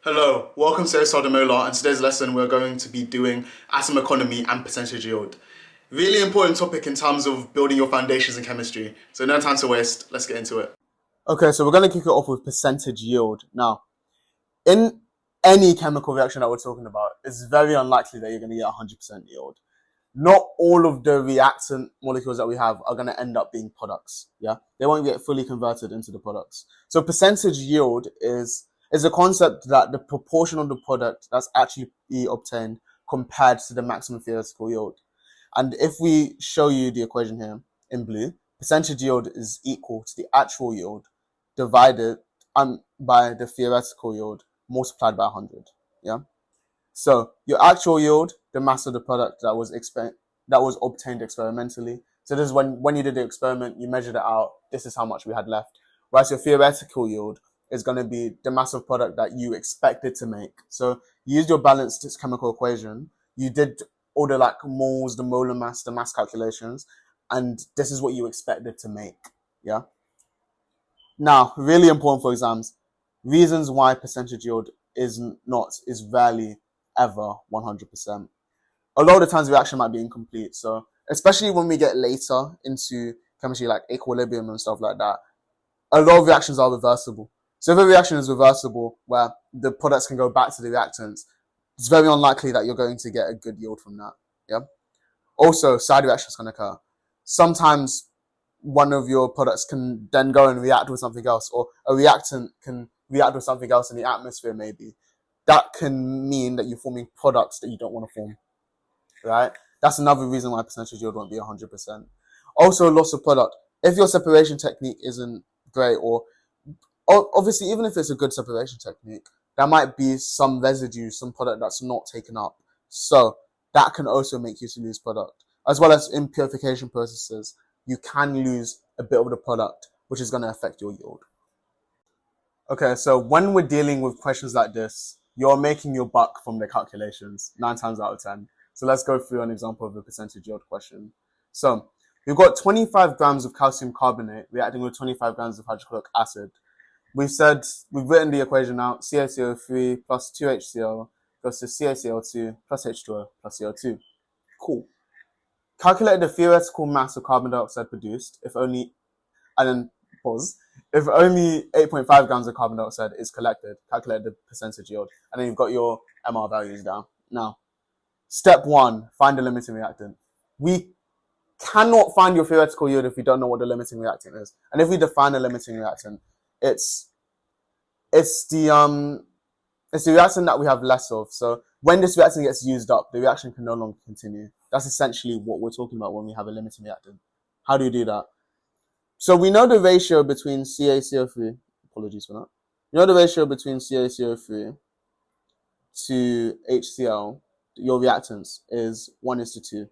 Hello, welcome to Edexcel demola, and today's lesson we're going to be doing atom economy and percentage yield. Really important topic in terms of building your foundations in chemistry. So no time to waste, let's get into it. Okay, so we're going to kick it off with percentage yield. Now, in any chemical reaction that we're talking about, it's very unlikely that you're going to get 100% yield. Not all of the reactant molecules that we have are going to end up being products. Yeah, they won't get fully converted into the products. So percentage yield is a concept that the proportion of the product that's actually obtained compared to the maximum theoretical yield. And if we show you the equation here in blue, percentage yield is equal to the actual yield divided by the theoretical yield multiplied by 100. Yeah. So your actual yield, the mass of the product that was obtained experimentally. So this is when you did the experiment, you measured it out. This is how much we had left. Whereas your theoretical yield is going to be the mass of product that you expected to make. So you used your balanced chemical equation. You did all the moles, the molar mass, the mass calculations, and this is what you expected to make. Yeah. Now, really important for exams, reasons why percentage yield is rarely ever 100%. A lot of the times the reaction might be incomplete. So especially when we get later into chemistry like equilibrium and stuff like that, a lot of reactions are reversible. So if a reaction is reversible where the products can go back to the reactants, it's very unlikely that you're going to get a good yield from that. Yeah. Also, side reactions can occur. Sometimes one of your products can then go and react with something else, or a reactant can react with something else in the atmosphere maybe. That can mean that you're forming products that you don't want to form, right? That's another reason why percentage yield won't be 100%. Also, loss of product. If your separation technique isn't great, or obviously even if it's a good separation technique, there might be some residue, some product that's not taken up. So that can also make you to lose product. As well as in purification processes, you can lose a bit of the product, which is going to affect your yield. Okay, so when we're dealing with questions like this, you're making your buck from the calculations, 9 times out of 10. So let's go through an example of a percentage yield question. So we've got 25 grams of calcium carbonate reacting with 25 grams of hydrochloric acid. We've written the equation out, CaCO3 plus 2HCl goes to CaCl2 plus H2O plus CO2. Cool. Calculate the theoretical mass of carbon dioxide produced if only 8.5 grams of carbon dioxide is collected. Calculate the percentage yield. And then you've got your MR values down. Now, step 1, find the limiting reactant. We cannot find your theoretical yield if we don't know what the limiting reactant is. And if we define a limiting reactant, it's the reactant that we have less of. So when this reactant gets used up, the reaction can no longer continue. That's essentially what we're talking about when we have a limiting reactant. How do you do that? So we know the ratio between CaCO3, apologies for that. We know the ratio between CaCO3 to HCl, your reactants, is 1:2.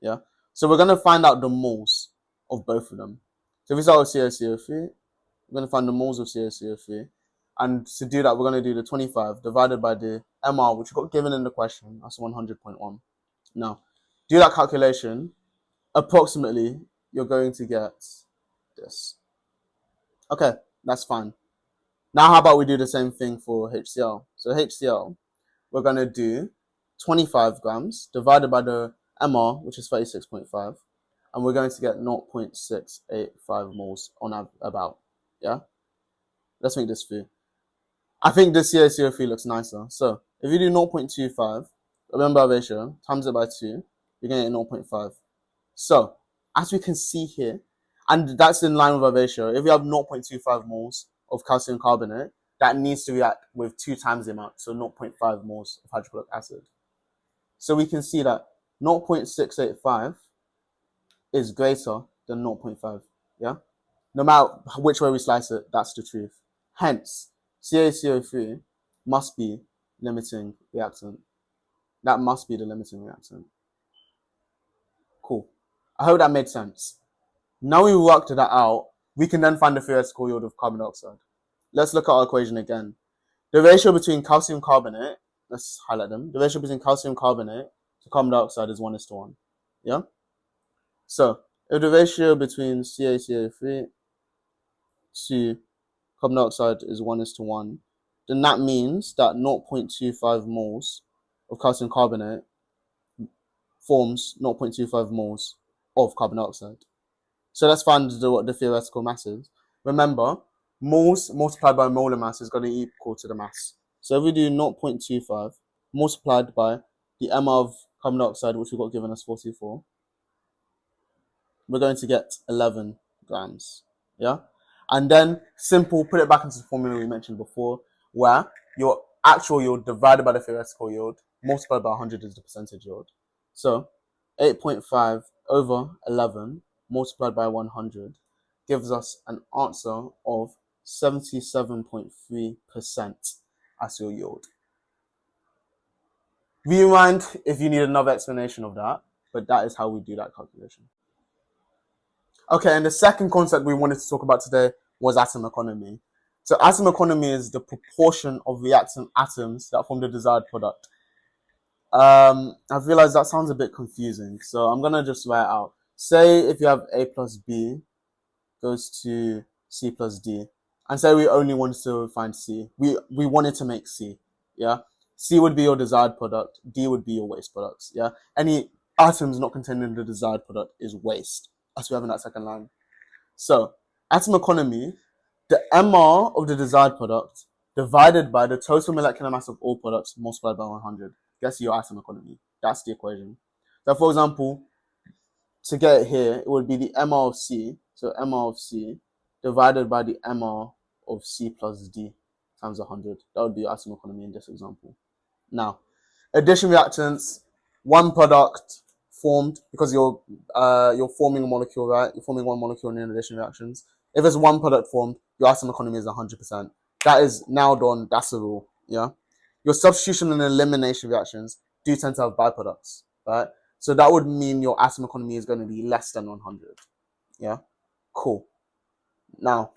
Yeah. So we're going to find out the moles of both of them. So if we start with CaCO3, we're going to find the moles of CaCO3. And to do that, we're going to do the 25 divided by the MR, which got given in the question. That's 100.1. Now, do that calculation. Approximately, you're going to get this. Okay, that's fine. Now, how about we do the same thing for HCl? So HCl, we're going to do 25 grams divided by the MR, which is 36.5. And we're going to get 0.685 moles on about. Yeah? Let's make this through. I think this CaCO3 looks nicer. So if you do 0.25, remember our ratio, times it by 2, you're going to get 0.5. So as we can see here, and that's in line with our ratio, if we have 0.25 moles of calcium carbonate, that needs to react with 2 times the amount, so 0.5 moles of hydrochloric acid. So we can see that 0.685 is greater than 0.5. Yeah? No matter which way we slice it, that's the truth. Hence, CaCO3 must be limiting reactant. That must be the limiting reactant. Cool. I hope that made sense. Now we worked that out, we can then find the theoretical yield of carbon dioxide. Let's look at our equation again. The ratio between calcium carbonate, let's highlight them. The ratio between calcium carbonate to carbon dioxide is 1:1. Yeah? So, if the ratio between CaCO3 to carbon dioxide is 1:1, then that means that 0.25 moles of calcium carbonate forms 0.25 moles of carbon dioxide. So let's find what the theoretical mass is. Remember, moles multiplied by molar mass is going to equal to the mass. So if we do 0.25 multiplied by the m of carbon dioxide, which we got given as 44, we're going to get 11 grams. Yeah? And then simple, put it back into the formula we mentioned before, where your actual yield divided by the theoretical yield multiplied by 100 is the percentage yield. So 8.5 over 11 multiplied by 100 gives us an answer of 77.3% as your yield. Do you mind if you need another explanation of that? But that is how we do that calculation. Okay, and the second concept we wanted to talk about today was atom economy. So atom economy is the proportion of reactant atoms that form the desired product. I've realized that sounds a bit confusing, so I'm gonna just write it out. Say if you have A plus B goes to C plus D, and say we only wanted to find C. We wanted to make C, yeah? C would be your desired product, D would be your waste products, yeah? Any atoms not contained in the desired product is waste, as we have in that second line. So, atom economy, the MR of the desired product divided by the total molecular mass of all products multiplied by 100 gets your atom economy. That's the equation. So, for example, to get it here, it would be the MR of C, so MR of C, divided by the MR of C plus D times 100. That would be your atom economy in this example. Now, addition reactants, one product formed, because you're forming a molecule, right? You're forming one molecule in addition reactions. If there's one product formed, your atom economy is 100%. That is now done. That's the rule, yeah? Your substitution and elimination reactions do tend to have byproducts, right? So that would mean your atom economy is going to be less than 100, yeah? Cool. Now,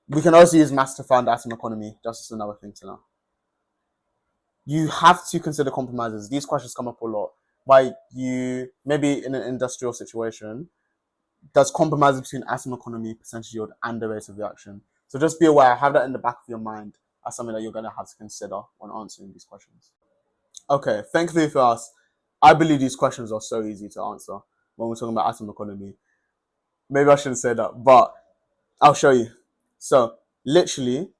we can also use mass to find atom economy. That's just another thing to know. You have to consider compromises. These questions come up a lot. Why you, maybe in an industrial situation, there's compromises between atom economy, percentage yield, and the rate of reaction. So just be aware, have that in the back of your mind as something that you're going to have to consider when answering these questions. Okay, thankfully for us, I believe these questions are so easy to answer when we're talking about atom economy. Maybe I shouldn't say that, but I'll show you. So, literally,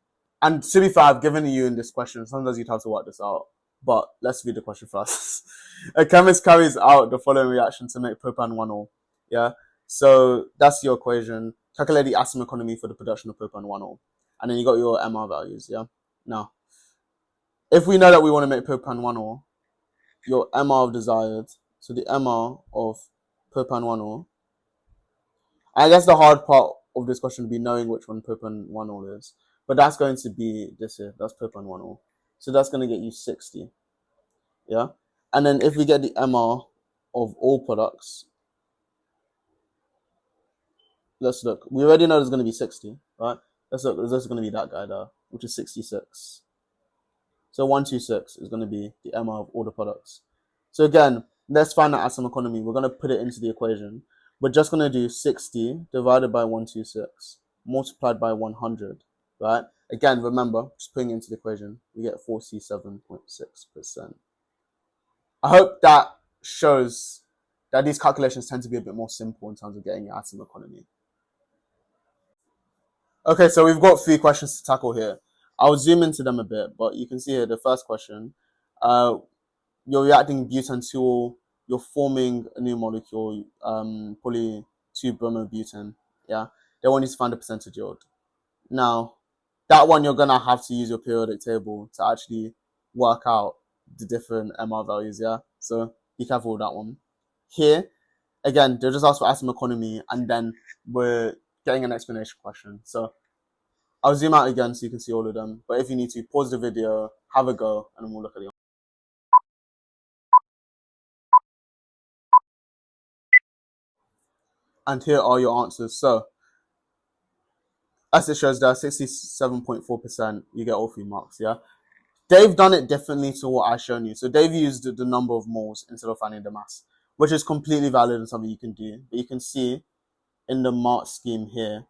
and to be fair, I've given you in this question, sometimes you'd have to work this out, but let's read the question first. A chemist carries out the following reaction to make propan 1-ol. Yeah? So, that's your equation. Calculate the atom economy for the production of propan 1-ol. And then you got your MR values, yeah? Now, if we know that we want to make propan 1-ol, your MR of desired, so the MR of propan 1-ol, I guess the hard part of this question would be knowing which one propan 1-ol is. But that's going to be this here. That's propan 1-ol. So that's going to get you 60. Yeah? And then if we get the MR of all products, let's look. We already know there's going to be 60, right? Let's look. There's also going to be that guy there, which is 66. So 126 is going to be the MR of all the products. So again, let's find that atom economy. We're going to put it into the equation. We're just going to do 60 divided by 126 multiplied by 100, right? Again, remember, just putting it into the equation, we get 47.6%. I hope that shows that these calculations tend to be a bit more simple in terms of getting your atom economy. Okay, so we've got 3 questions to tackle here. I'll zoom into them a bit, but you can see here the first question. You're reacting butanol, you're forming a new molecule, poly 2-bromobutane, yeah? They want you to find the percentage yield. Now, that one you're going to have to use your periodic table to actually work out the different MR values, yeah? So be careful with that one. Here, again, they'll just ask for atom economy, and then we're getting an explanation question. So I'll zoom out again so you can see all of them. But if you need to, pause the video, have a go, and then we'll look at the. And here are your answers. So, as it shows there, 67.4%, you get all 3 marks, yeah? They've done it differently to what I've shown you. So they've used the number of moles instead of finding the mass, which is completely valid and something you can do. But you can see in the mark scheme here,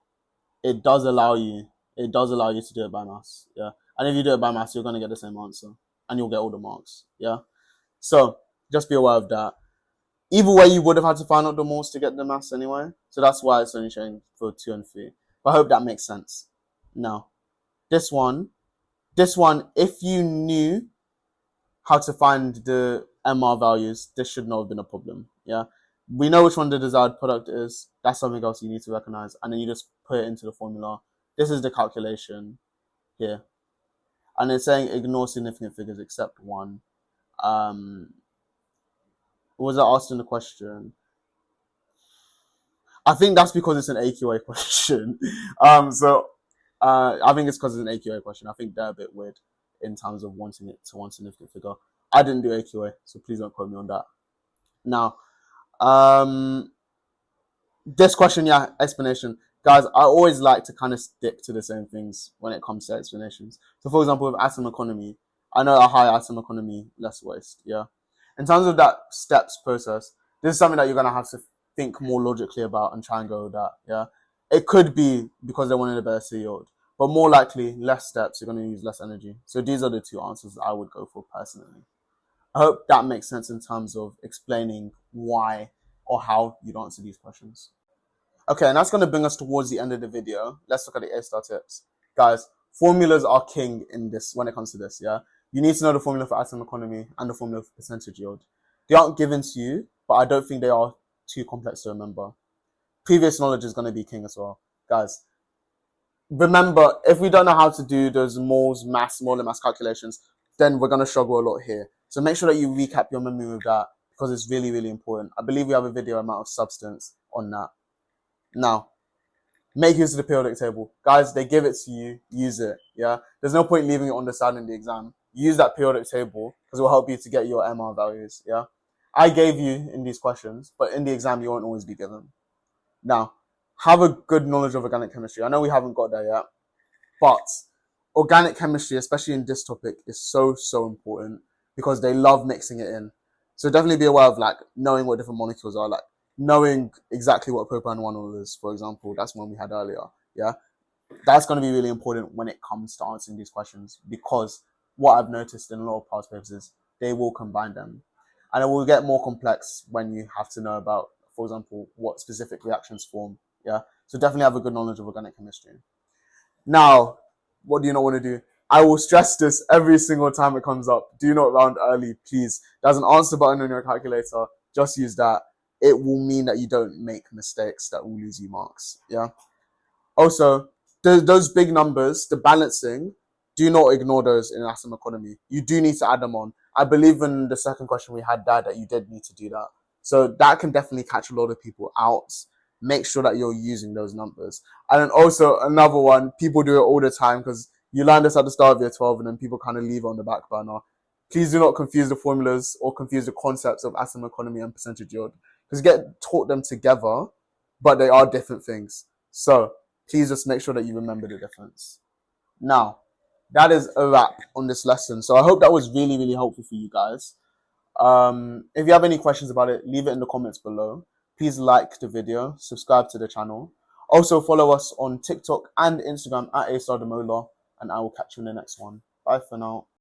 it does allow you to do it by mass, yeah? And if you do it by maths, you're going to get the same answer and you'll get all the marks. Yeah. So just be aware of that. Either way, you would have had to find out the moles to get the maths anyway. So that's why it's only showing for 2 and 3. But I hope that makes sense. Now, this one, if you knew how to find the MR values, this should not have been a problem. Yeah. We know which one the desired product is. That's something else you need to recognize. And then you just put it into the formula. This is the calculation here. And it's saying ignore significant figures except one. Was I asked in the question? I think that's because it's an AQA question. I think it's because it's an AQA question. I think they're a bit weird in terms of wanting it to one significant figure. I didn't do AQA, so please don't quote me on that. Now, this question, yeah, explanation. Guys, I always like to kind of stick to the same things when it comes to explanations. So, for example, with atom economy, I know a high atom economy, less waste, yeah? In terms of that steps process, this is something that you're going to have to think more logically about and try and go with that, yeah? It could be because they wanted a better yield, but more likely, less steps, you're going to use less energy. So these are the two answers I would go for personally. I hope that makes sense in terms of explaining why or how you'd answer these questions. Okay, and that's going to bring us towards the end of the video. Let's look at the A-star tips. Guys, formulas are king in this when it comes to this, yeah? You need to know the formula for atom economy and the formula for percentage yield. They aren't given to you, but I don't think they are too complex to remember. Previous knowledge is going to be king as well. Guys, remember, if we don't know how to do those mole and mass calculations, then we're going to struggle a lot here. So make sure that you recap your memory with that because it's really, really important. I believe we have a video amount of substance on that. Now, make use of the periodic table. Guys, they give it to you, use it, yeah? There's no point leaving it on the side in the exam. Use that periodic table because it will help you to get your MR values, yeah? I gave you in these questions, but in the exam, you won't always be given. Now, have a good knowledge of organic chemistry. I know we haven't got there yet, but organic chemistry, especially in this topic, is so, so important because they love mixing it in. So definitely be aware of like knowing what different molecules are, like knowing exactly what propan-1 is, for example. That's one we had earlier, yeah? That's going to be really important when it comes to answering these questions because what I've noticed in a lot of past papers is they will combine them. And it will get more complex when you have to know about, for example, what specific reactions form, yeah? So definitely have a good knowledge of organic chemistry. Now, what do you not want to do? I will stress this every single time it comes up. Do not round early, please. There's an answer button on your calculator. Just use that. It will mean that you don't make mistakes that will lose you marks, yeah? Also, those big numbers, the balancing, do not ignore those in atom economy. You do need to add them on. I believe in the second question we had that you did need to do that. So that can definitely catch a lot of people out. Make sure that you're using those numbers. And then also another one, people do it all the time because you learn this at the start of year 12 and then people kind of leave it on the back burner. Please do not confuse the formulas or confuse the concepts of atom economy and percentage yield because you get taught them together, but they are different things. So please just make sure that you remember the difference. Now, that is a wrap on this lesson. So I hope that was really, really helpful for you guys. If you have any questions about it, leave it in the comments below. Please like the video, subscribe to the channel. Also follow us on TikTok and Instagram at demola, and I will catch you in the next one. Bye for now.